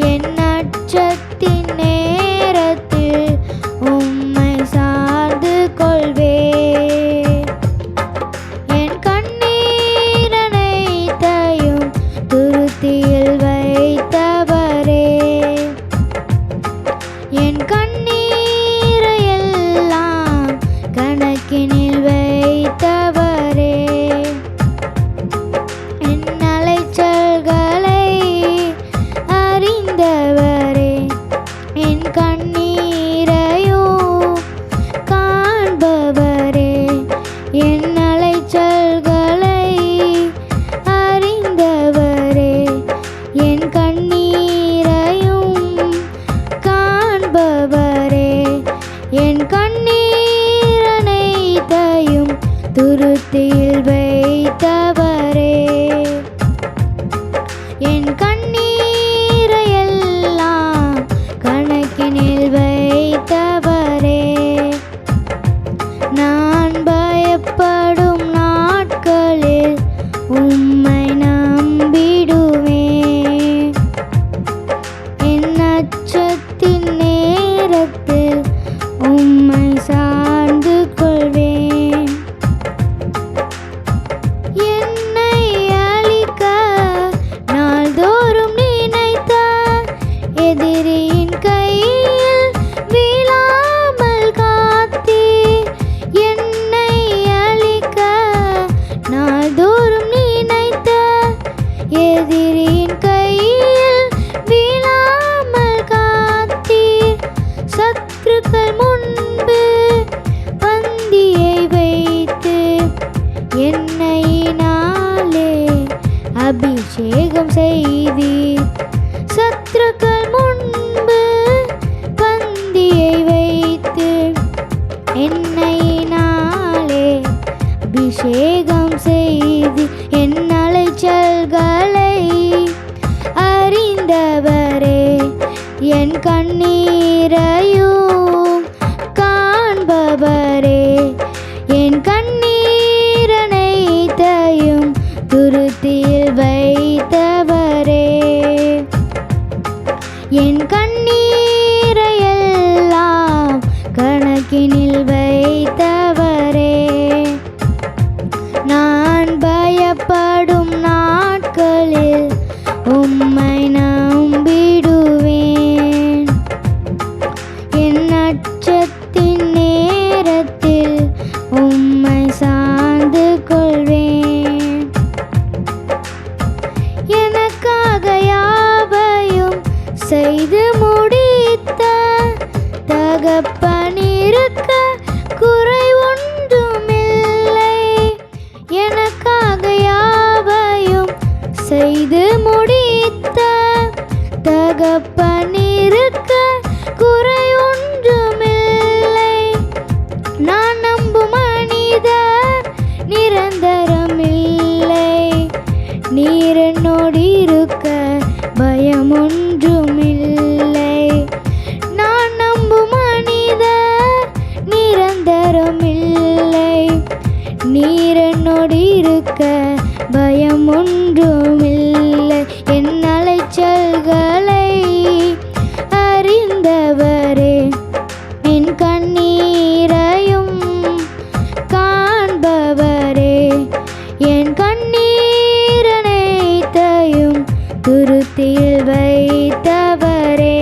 என் அச்சத்தின் நேரத்தில் உம்மை சார்ந்து கொள்வேன். என் கண்ணீர் அனைத்தையும் துருத்தியில் வைத்தவரே, என் கண்ணீரை எல்லாம் கணக்கினில் வைத்தவரே, என் அலைச்சல்களை அறிந்தவரே, என் கண்ணீரையும் காண்பவரே, என் அலைச்சல்களை அறிந்தவரே, என் கண்ணீரையும் காண்பவரே, என் கண்ணீர் அனைத்தையும் துருத்தியில் வைத்தவரே, என் கண்ணீரை எல்லாம் கணக்கினில் வைத்தவரே. நான் பயப்படும் நாட்களில் உம்மை நம்பிடுவேன். என் அச்சத்தின் நேரத்தில் உம்மை சார்ந்து கொள்வேன். என்னை அழிக்க நாள்தோறும் நினைத்த எதிரியின் கையில் வீழாமல் காத்தீர். என்னை அழிக்க நாள்தோறும் நினைத்த எதிரியின் கையில் வீழாமல் காத்தீர். சத்துருக்கள் முன்பு பந்தியை வைத்து எண்ணெயினாலே அபிஷேகம் செய்தீர். சத்துருக்கள் முன்பு பந்தியை வைத்து எண்ணெயினாலே அபிஷேகம் செய்து என் அலைச்சல்களை அறிந்தவரே, என் கண்ணீரையும் காண்பவரே, என் கண்ணீர் அனைத்தையும் துருத்தியில் வைத்தவரே, என் கண்ணீரை எல்லாம் கணக்கினில் வைத்தவரே. நான் பயப்படும் நாட்களில் உம்மை நம்பிடுவேன். என் அச்சத்தின் நேரத்தில் உம்மை சார்ந்து கொள்வேன். எனக்காக யாவையும் செய்து முடித்த தகப்பனிருக்க குறை ஒன்றுமில்லை. எனக்காக யாவையும் செய்து முடித்த தகப்பனிருக்க குறை ஒன்றுமில்லை. நான் நம்பும் மனிதர் நிரந்தரமில்லை. நீர் என்னோடு இருக்க பயம் ஒன்றுமில்லை. நான் நம்பும் மனிதர் நிரந்தரமில்லை. நீர் என்னோடு இருக்க பயம் ஒன்றுமில்லை. என் அலைச்சல்களை அறிந்தவரே, என் கண்ணீரையும் காண்பவரே, என் கண்ணீர் அனைத்தையும் துருத்தியில் வைத்தவரே,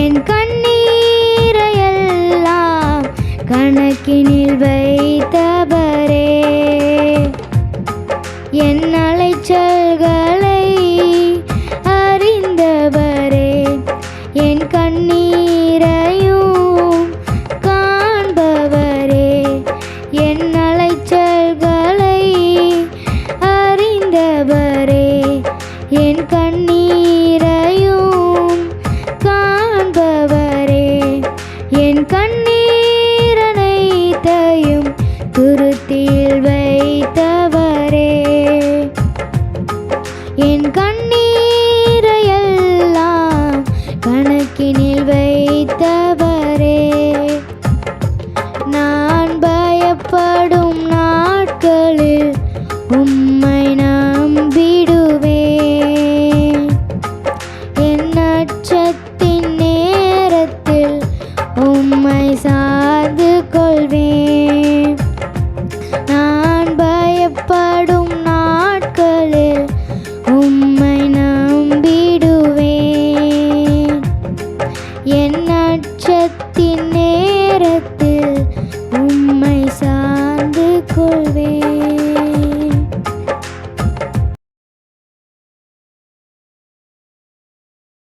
என் கண்ணீரை எல்லாம் கணக்கினில் வைத்தவரே, என் அலைச்சல்களை அறிந்தவரே, என் கண்ணீரையும் காண்பவரே, என் அலைச்சல்களை அறிந்தவரே, என் கண்ணீரையும் காண்பவரே, என் கண்ணீர் அனைத்தையும் துருத்தியில் வைத்தவரே, என் கண்ணீரை எல்லாம் கணக்கினில் வைத்த